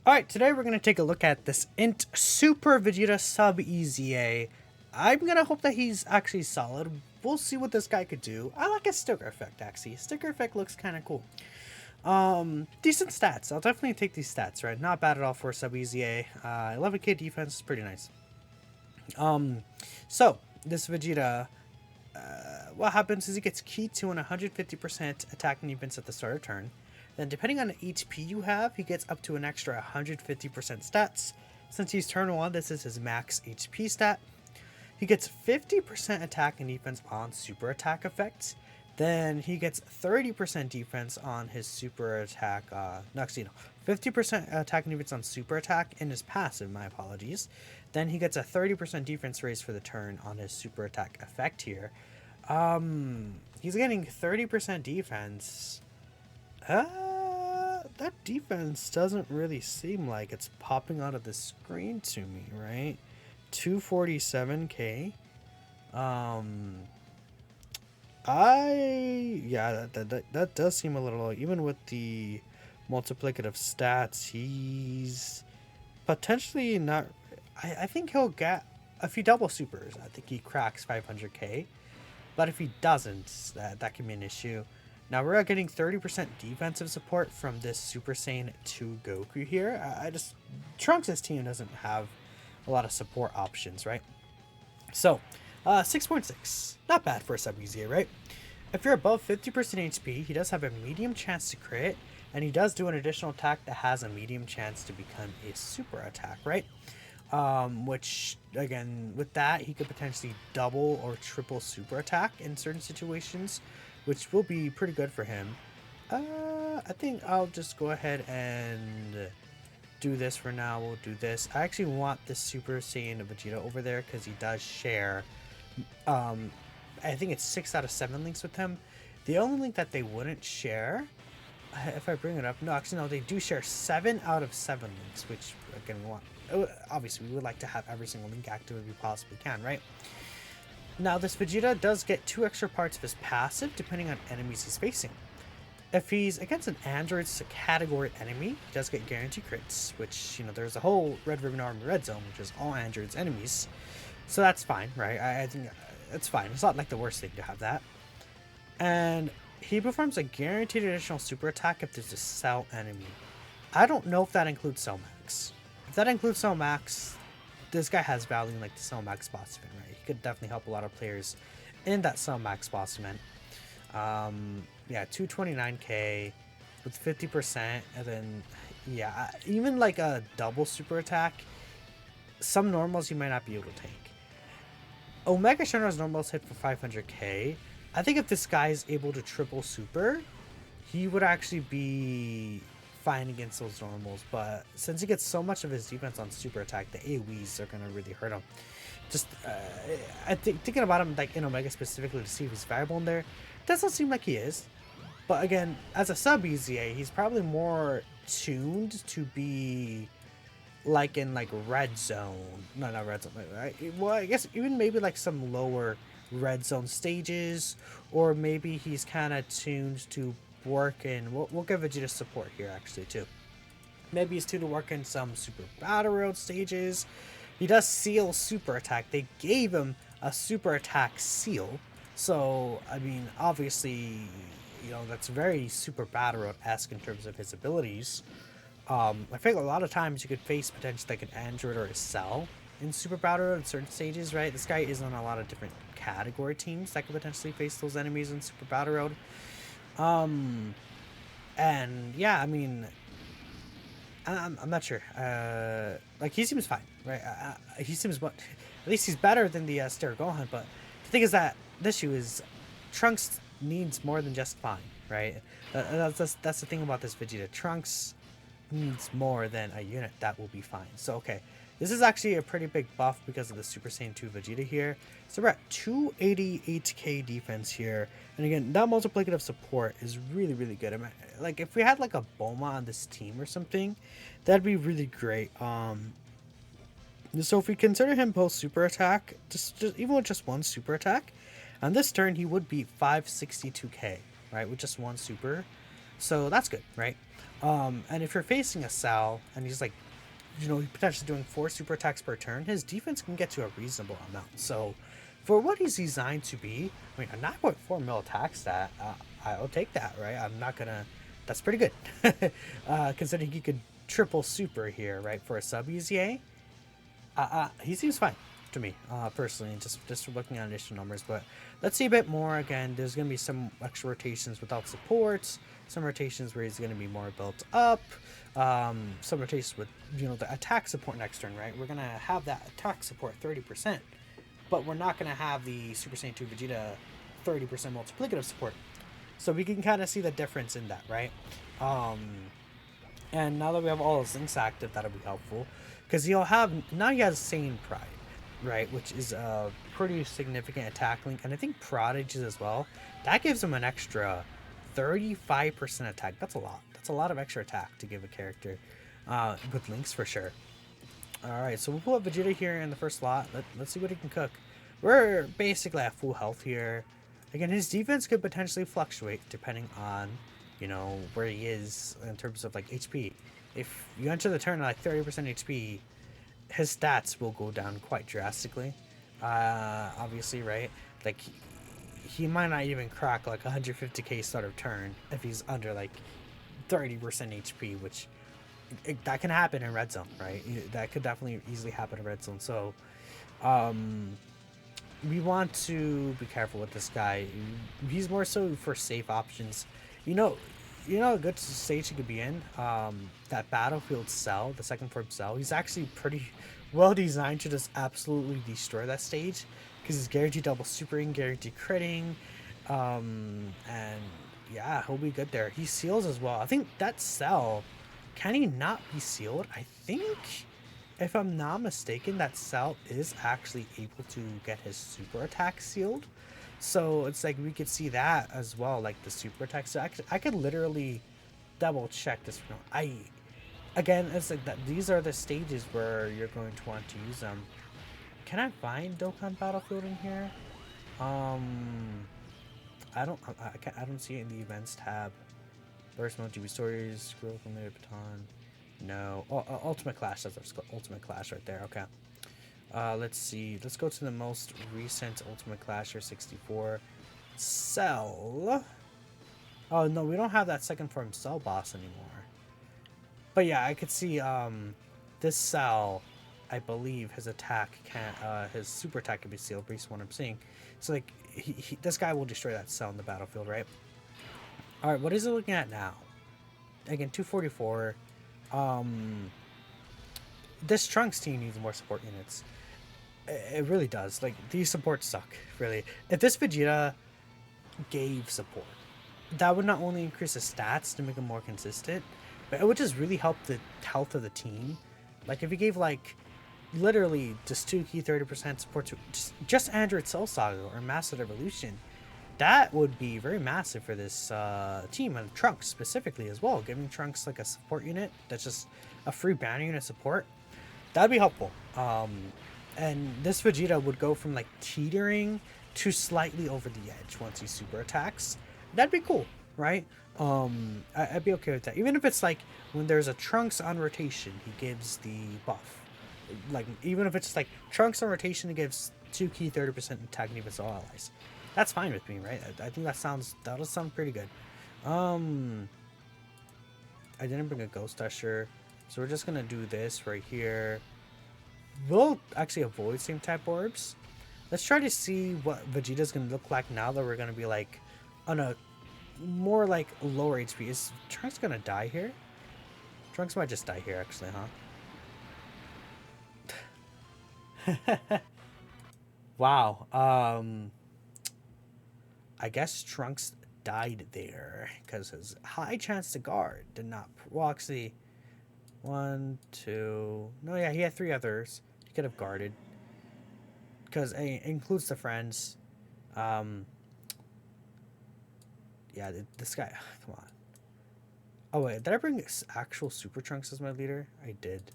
Alright, today we're going to take a look at this Int Super Vegeta Sub EZA. I'm going to hope that he's actually solid. We'll see what this guy could do. I like his sticker effect, actually. Sticker effect looks kind of cool. Decent stats. I'll definitely take these stats, right? Not bad at all for Sub EZA. 11k defense is pretty nice. So, this Vegeta, what happens is he gets keyed to an 150% attack and defense at the start of turn. Then depending on the HP you have, he gets up to an extra 150% stats. Since he's turn 1, this is his max HP stat. He gets 50% attack and defense on super attack effects. Then he gets 30% defense on his super attack, 50% attack and defense on super attack in his passive, my apologies. Then he gets a 30% defense raise for the turn on his super attack effect here. He's getting 30% defense. That defense doesn't really seem like it's popping out of the screen to me, right? 247k. That does seem a little low. Even with the multiplicative stats, he's potentially not. I think he'll get, if he double supers, I think he cracks 500k. But if he doesn't, that can be an issue. Now we're getting 30% defensive support from this Super Saiyan 2 Goku here. Trunks' team doesn't have a lot of support options, right? So, 6.6. Not bad for a Sub EZA, right? If you're above 50% HP, he does have a medium chance to crit, and he does do an additional attack that has a medium chance to become a super attack, right? Which, again, with that, he could potentially double or triple super attack in certain situations, which will be pretty good for him. I think I'll just go ahead and do this for now. We'll do this. I actually want this Super Saiyan Vegeta over there because he does share, I think it's 6 out of 7 links with him. The only link that they wouldn't share, if I bring it up, no, actually no, they do share 7 out of 7 links, which again we want. Obviously, we would like to have every single link active if we possibly can, right? Now, this Vegeta does get 2 extra parts of his passive depending on enemies he's facing. If he's against an Android's category enemy, he does get guaranteed crits, which, there's a whole Red Ribbon Army Red Zone, which is all Android's enemies. So that's fine, right? I think it's fine. It's not like the worst thing to have that. And he performs a guaranteed additional super attack if there's a Cell enemy. I don't know if that includes Cell Max. If that includes Cell Max, this guy has value in like the Cell Max boss event, right? He could definitely help a lot of players in that Cell Max boss event. 229k with 50%, and then even like a double super attack, some normals you might not be able to take. Omega Shenron's normals hit for 500k. I think if this guy is able to triple super, he would actually be fine against those normals, but since he gets so much of his defense on super attack, the AoEs are gonna really hurt him. Just thinking about him like in Omega specifically to see if he's viable in there, doesn't seem like he is. But again, as a Sub EZA, he's probably more tuned to be like in like Red Zone. No, not Red Zone. Right? Well, I guess even maybe like some lower Red Zone stages, or maybe he's kind of tuned to work in. We'll give Vegeta support here actually too. Maybe he's tuned to work in some Super Battle Road stages. He does seal super attack. They gave him a super attack seal. So, I mean, obviously, that's very Super Battle Road-esque in terms of his abilities. I think a lot of times you could face potentially like an Android or a Cell in Super Battle Road in certain stages, right? This guy is on a lot of different category teams that could potentially face those enemies in Super Battle Road. And yeah, I mean, I'm not sure. Like, he seems fine, right? He seems, at least he's better than the Stereo Gohan, but the thing is that the issue is Trunks needs more than just fine, right? That's the thing about this Vegeta. Trunks needs more than a unit that will be fine. So, okay. This is actually a pretty big buff because of the Super Saiyan 2 Vegeta here. So we're at 288k defense here. And again, that multiplicative support is really, really good. I mean, like, if we had like a Bulma on this team or something, that'd be really great. So if we consider him post super attack, just even with just one super attack, on this turn he would be 562k, right? With just one super. So that's good, right? And if you're facing a Sal and he's like, potentially doing 4 super attacks per turn, his defense can get to a reasonable amount. So for what he's designed to be, I mean, a 9.4 mil attack stat, I'll take that, right? I'm not gonna. That's pretty good, considering he could triple super here, right, for a sub EZA. He seems fine to me, personally, just looking at initial numbers. But let's see a bit more. Again, there's going to be some extra rotations without supports, some rotations where he's going to be more built up, some rotations with the attack support next turn. Right, we're going to have that attack support 30%, but we're not going to have the Super Saiyan 2 Vegeta 30% multiplicative support. So we can kind of see the difference in that, right? And now that we have all his links active, that'll be helpful. Because he has Saiyan Pride, right? Which is a pretty significant attack link. And I think Prodigies as well. That gives him an extra 35% attack. That's a lot. That's a lot of extra attack to give a character with links for sure. Alright, so we'll pull up Vegeta here in the first slot. Let's see what he can cook. We're basically at full health here. Again, his defense could potentially fluctuate depending on where he is in terms of like HP. If you enter the turn at like 30% HP, his stats will go down quite drastically. Obviously, right? Like he might not even crack like 150k start of turn if he's under like 30% HP, which that can happen in red zone, right? That could definitely easily happen in red zone. So, we want to be careful with this guy. He's more so for safe options. A good stage he could be in. That battlefield cell, the second form cell, he's actually pretty well designed to just absolutely destroy that stage because he's guaranteed double supering, guaranteed critting, and yeah, he'll be good there. He seals as well. I think that cell, can he not be sealed? I think, if I'm not mistaken, that cell is actually able to get his super attack sealed. So it's like we could see that as well, like the super attack. So I could literally double check this. Again, it's like that. These are the stages where you're going to want to use them. Can I find Dokkan Battlefield in here? I don't see it in the events tab. Burst mode, GB stories, scroll from the baton. No. Ultimate Clash. That's Ultimate Clash right there. Okay. Let's see. Let's go to the most recent Ultimate Clasher 64. Cell. Oh, no, we don't have that second form Cell boss anymore. But yeah, I could see this Cell, I believe his attack his super attack can be sealed based on what I'm seeing. So like this guy will destroy that Cell in the battlefield, right? Alright, what is it looking at now? Again, 244. This Trunks team needs more support units. It really does. Like, these supports suck, really. If this Vegeta gave support, that would not only increase his stats to make him more consistent, but it would just really help the health of the team. Like, if he gave, like, literally just 2 key 30% support to just Android Cell Saga or Massive Evolution, that would be very massive for this team, and Trunks specifically as well. Giving Trunks, like, a support unit that's just a free banner unit support, that'd be helpful. And this Vegeta would go from like teetering to slightly over the edge once he super attacks. That'd be cool, right? I'd be okay with that. Even if it's like when there's a Trunks on rotation, he gives the buff. Like even if it's like Trunks on rotation, he gives 2 key 30% attack against all allies. That's fine with me, right? I think that'll sound pretty good. I didn't bring a Ghost Usher, so we're just gonna do this right here. We'll actually avoid same type orbs. Let's try to see what Vegeta's gonna look like now that we're gonna be like on a more like lower HP. Is Trunks gonna die here? Trunks might just die here actually, huh? Wow. I guess Trunks died there because his high chance to guard did not. Well, actually, 1, 2. No, yeah, he had 3 others. He could have guarded because it includes the friends. Yeah, this guy. Come on. Oh wait, did I bring actual Super Trunks as my leader? I did.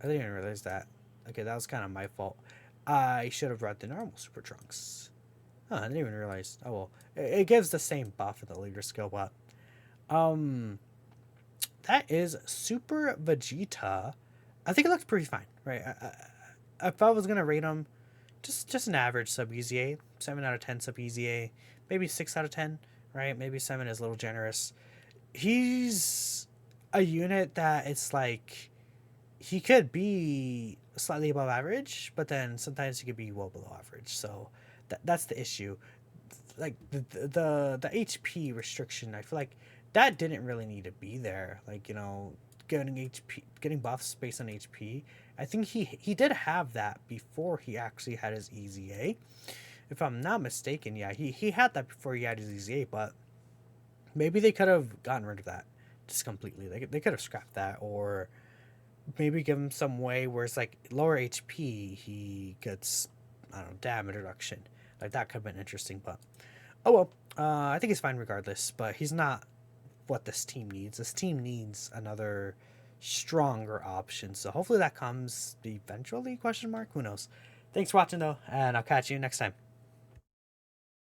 I didn't even realize that. Okay, that was kind of my fault. I should have brought the normal Super Trunks. Huh, I didn't even realize. Oh well, it gives the same buff of the leader skill, but Um, that is Super Vegeta. I think it looks pretty fine, right? If I was gonna rate him, just an average sub EZA, 7 out of 10 sub EZA, maybe 6 out of 10, right? Maybe 7 is a little generous. He's a unit that it's like he could be slightly above average, but then sometimes he could be well below average. So that's the issue. Like the HP restriction, I feel like that didn't really need to be there. Like, getting HP, getting buffs based on HP. I think he did have that before he actually had his EZA. If I'm not mistaken, yeah, he had that before he had his EZA, but maybe they could have gotten rid of that just completely. They could have scrapped that, or maybe give him some way where it's like lower HP, he gets, I don't know, damage reduction. Like that could have been interesting, but oh well. I think he's fine regardless, but he's not what this team needs. This team needs another stronger option. So hopefully that comes eventually, question mark. Who knows? Thanks for watching though, and I'll catch you next time.